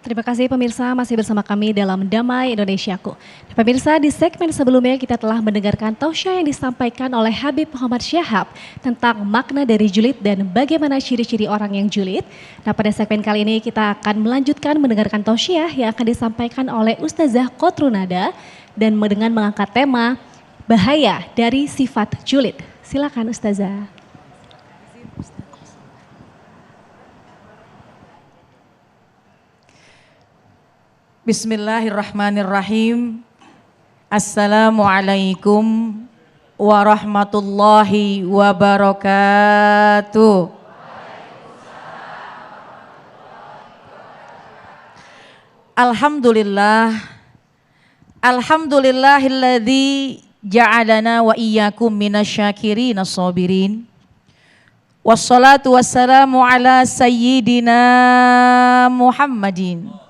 Terima kasih pemirsa, masih bersama kami dalam Damai Indonesiaku. Pemirsa, di segmen sebelumnya kita telah mendengarkan tausiah yang disampaikan oleh Habib Muhammad Syahab tentang makna dari julid dan bagaimana ciri-ciri orang yang julid. Nah, pada segmen kali ini kita akan melanjutkan mendengarkan tausiah yang akan disampaikan oleh Ustazah Kotrunada dan dengan mengangkat tema bahaya dari sifat julid. Silakan Ustazah. Bismillahirrahmanirrahim. Assalamualaikum warahmatullahi wabarakatuh. Alhamdulillah. Alhamdulillahilladzi ja'alana wa iyyakum minasyakirin as-sabirin. Wassalatu wassalamu ala sayyidina Muhammadin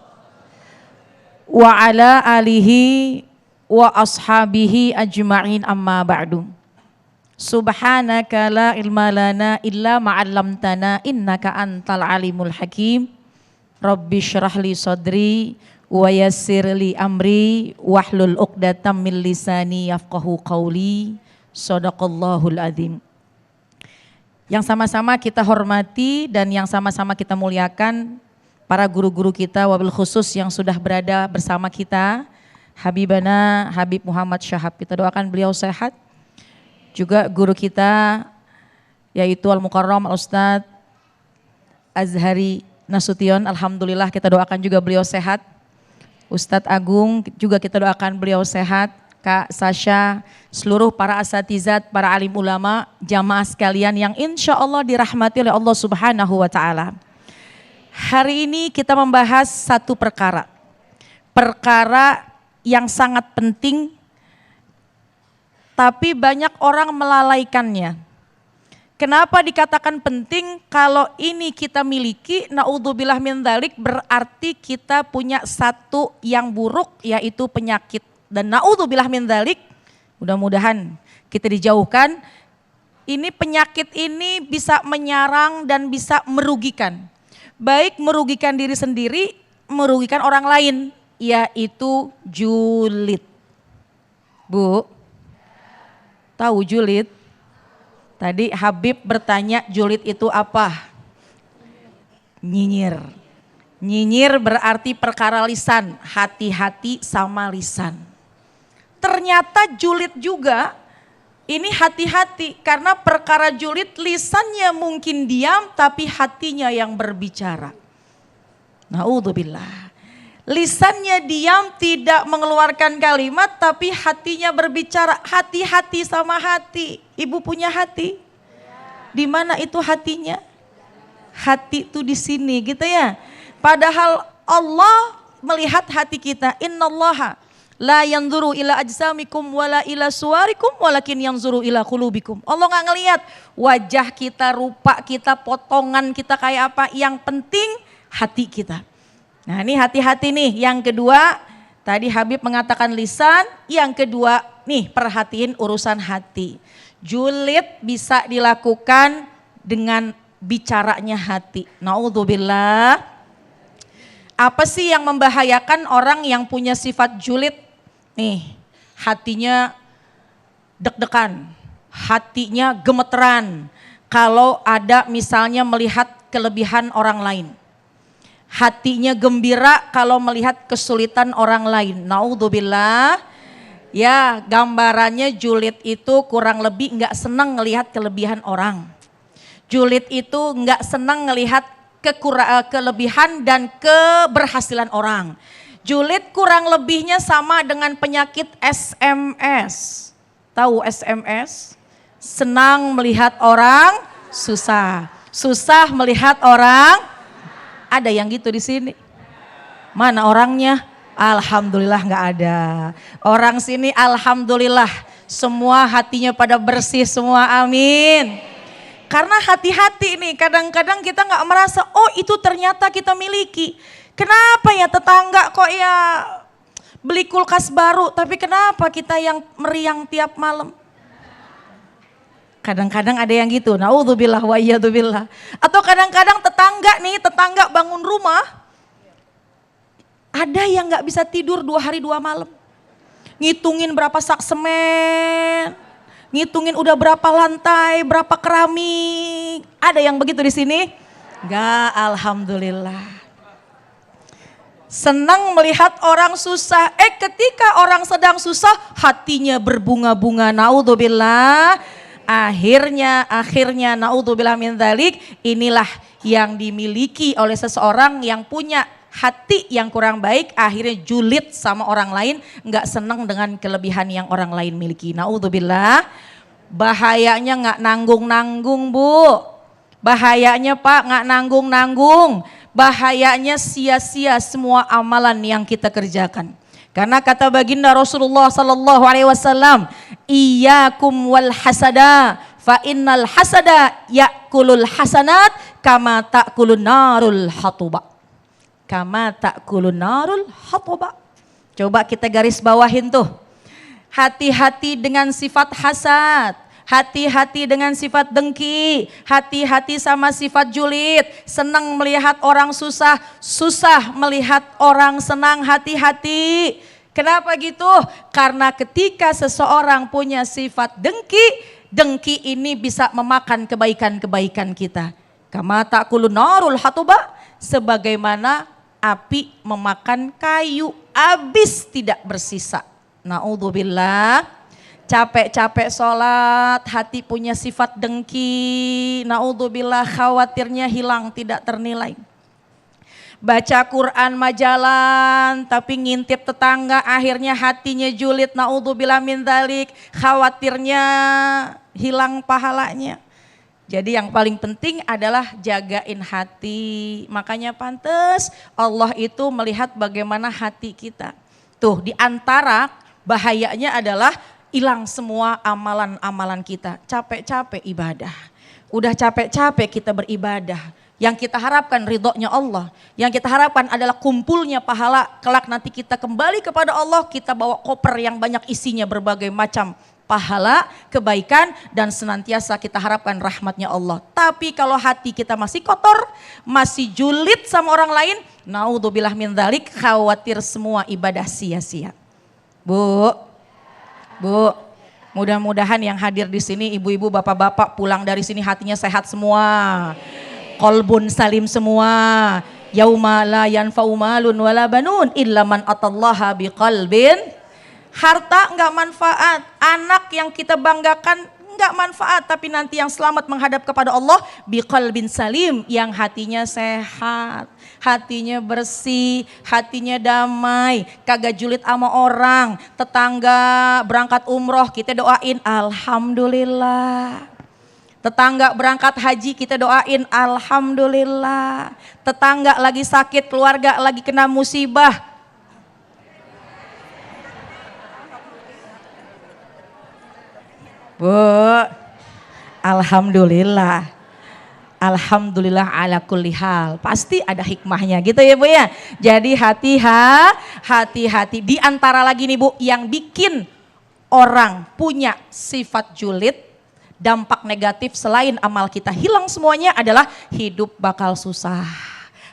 wa ala alihi wa ashabihi ajma'in, amma ba'du. Subhanaka la ilma lana illa ma'allamtana innaka antal alimul hakim. Rabbi syrah li sadri wa yassir li amri wahlul uqdatam min lisani yafqahu qawli. Shadaqallahul azim. Yang sama-sama kita hormati dan yang sama-sama kita muliakan para guru-guru kita, wabil khusus yang sudah berada bersama kita, Habibana Habib Muhammad Syahab. Kita doakan beliau sehat. Juga guru kita yaitu Al-Mukarram Al-Ustadz Azhari Nasution. Alhamdulillah kita doakan juga beliau sehat. Ustadz Agung juga kita doakan beliau sehat. Kak Sasha, seluruh para asatizat, para alim ulama, jamaah sekalian yang insya Allah dirahmati oleh Allah Subhanahu wa Ta'ala. Hari ini kita membahas satu perkara yang sangat penting, tapi banyak orang melalaikannya. Kenapa dikatakan penting? Kalau ini kita miliki, naudzubillah min dzalik, berarti kita punya satu yang buruk, yaitu penyakit. Dan naudzubillah min dzalik, mudah-mudahan kita dijauhkan. Ini penyakit ini bisa menyerang dan bisa merugikan. Baik merugikan diri sendiri, merugikan orang lain, yaitu julid. Bu, tahu julid? Tadi Habib bertanya julid itu apa? Nyinyir. Nyinyir berarti perkara lisan, hati-hati sama lisan. Ternyata julid juga. Ini hati-hati karena perkara julid lisannya mungkin diam tapi hatinya yang berbicara. Naudzubillah. Lisannya diam tidak mengeluarkan kalimat tapi hatinya berbicara. Hati-hati sama hati. Ibu punya hati? Di mana itu hatinya? Hati itu di sini gitu ya. Padahal Allah melihat hati kita. Innallaha la yanzuru ila ajsamikum wala ila suwarikum walakin yanzuru ila qulubikum. Allah enggak ngelihat wajah kita, rupa kita, potongan kita kayak apa. Yang penting hati kita. Nah, ini hati-hati nih. Yang kedua, tadi Habib mengatakan lisan, yang kedua nih perhatiin urusan hati. Julid bisa dilakukan dengan bicaranya hati. Naudzubillah. Apa sih yang membahayakan orang yang punya sifat julid? Nih, hatinya deg-degan, hatinya gemeteran kalau ada misalnya melihat kelebihan orang lain. Hatinya gembira kalau melihat kesulitan orang lain. Naudzubillah. Ya, gambarannya julid itu kurang lebih enggak senang melihat kelebihan orang. Julid itu enggak senang melihat kelebihan dan keberhasilan orang. Julid kurang lebihnya sama dengan penyakit SMS. Tahu SMS? Senang melihat orang susah. Susah melihat orang. Ada yang gitu di sini? Mana orangnya? Alhamdulillah nggak ada. Orang sini alhamdulillah semua hatinya pada bersih semua, amin. Karena hati-hati nih, kadang-kadang kita nggak merasa, oh itu ternyata kita miliki. Kenapa ya tetangga kok ya beli kulkas baru, tapi kenapa kita yang meriang tiap malam? Kadang-kadang ada yang gitu, naudzubillah wa iyadzubillah. Atau kadang-kadang tetangga bangun rumah, Ada yang gak bisa tidur 2 hari 2 malam. Ngitungin berapa sak semen, ngitungin udah berapa lantai, berapa keramik. Ada yang begitu di sini? Enggak, alhamdulillah. Senang melihat orang susah. Ketika orang sedang susah, hatinya berbunga-bunga. Naudzubillah. Akhirnya naudzubillah min dzalik. Inilah yang dimiliki oleh seseorang yang punya hati yang kurang baik. Akhirnya julid sama orang lain. Enggak senang dengan kelebihan yang orang lain miliki. Naudzubillah. Bahayanya enggak nanggung-nanggung, Bu. Bahayanya Pak enggak nanggung-nanggung. Bahayanya sia-sia semua amalan yang kita kerjakan. Karena kata baginda Rasulullah sallallahu alaihi wasallam, "Iyyakum wal hasada, fa innal hasada yakulul hasanat kama ta'kulun narul hatuba." Kama ta'kulun narul hatuba. Coba kita garis bawahin tuh. Hati-hati dengan sifat hasad. Hati-hati dengan sifat dengki, hati-hati sama sifat julid, senang melihat orang susah, susah melihat orang senang, hati-hati. Kenapa gitu? Karena ketika seseorang punya sifat dengki, dengki ini bisa memakan kebaikan-kebaikan kita. Kama ta'kulun narul hatuba, sebagaimana api memakan kayu, habis tidak bersisa. Naudzubillah. Capek-capek sholat, hati punya sifat dengki, naudzubillah, khawatirnya hilang tidak ternilai. Baca Quran majalan tapi ngintip tetangga, akhirnya hatinya julid, naudzubillah min dzalik, khawatirnya hilang pahalanya. Jadi yang paling penting adalah jagain hati. Makanya pantas Allah itu melihat bagaimana hati kita. Tuh, di antara bahayanya adalah hilang semua amalan-amalan kita. Capek-capek ibadah. Udah capek-capek kita beribadah. Yang kita harapkan ridhonya Allah. Yang kita harapkan adalah kumpulnya pahala. Kelak nanti kita kembali kepada Allah, kita bawa koper yang banyak isinya berbagai macam pahala, kebaikan, dan senantiasa kita harapkan rahmatnya Allah. Tapi kalau hati kita masih kotor, masih julid sama orang lain, naudzubillah min dzalik, khawatir semua ibadah sia-sia. Bu, mudah-mudahan yang hadir di sini ibu-ibu, bapak-bapak pulang dari sini hatinya sehat semua. Qalbun salim semua. Yauma la yanfa'u malun wala banun illa man atallaha biqalbin. Harta enggak manfaat, anak yang kita banggakan enggak manfaat, tapi nanti yang selamat menghadap kepada Allah biqalbin salim, yang hatinya sehat, hatinya bersih, hatinya damai, kagak julid sama orang. Tetangga berangkat umroh kita doain alhamdulillah. Tetangga berangkat haji kita doain alhamdulillah. Tetangga lagi sakit, keluarga lagi kena musibah, Bu, alhamdulillah. Alhamdulillah ala kulli hal. Pasti ada hikmahnya gitu ya Bu ya. Jadi hati-hati. Di antara lagi nih Bu, yang bikin orang punya sifat julid, dampak negatif selain amal kita hilang semuanya adalah hidup bakal susah.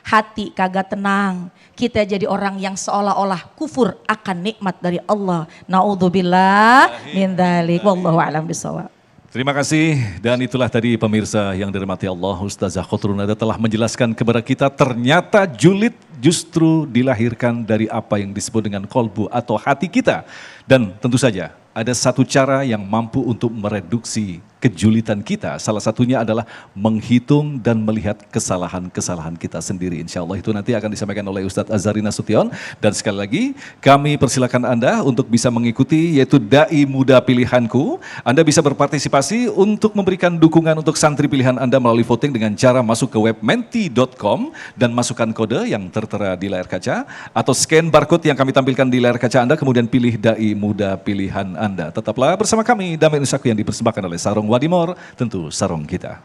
Hati kagak tenang. Kita jadi orang yang seolah-olah kufur akan nikmat dari Allah. Naudzubillah min dzalik. Wallahu a'lam bishawab. Terima kasih, dan itulah tadi pemirsa yang dirahmati Allah, Ustazah Khotrunada telah menjelaskan kepada kita ternyata julid justru dilahirkan dari apa yang disebut dengan kolbu atau hati kita. Dan tentu saja ada satu cara yang mampu untuk mereduksi kejulitan kita. Salah satunya adalah menghitung dan melihat kesalahan-kesalahan kita sendiri. Insya Allah itu nanti akan disampaikan oleh Ustadz Azhari Nasution. Dan sekali lagi kami persilakan Anda untuk bisa mengikuti yaitu Dai Muda Pilihanku. Anda bisa berpartisipasi untuk memberikan dukungan untuk santri pilihan Anda melalui voting dengan cara masuk ke web menti.com dan masukkan kode yang tertera di layar kaca atau scan barcode yang kami tampilkan di layar kaca Anda, kemudian pilih Dai Muda Pilihan Anda. Tetaplah bersama kami, Damai Nusaku yang dipersembahkan oleh Sarung Wadimor, tentu sarung kita.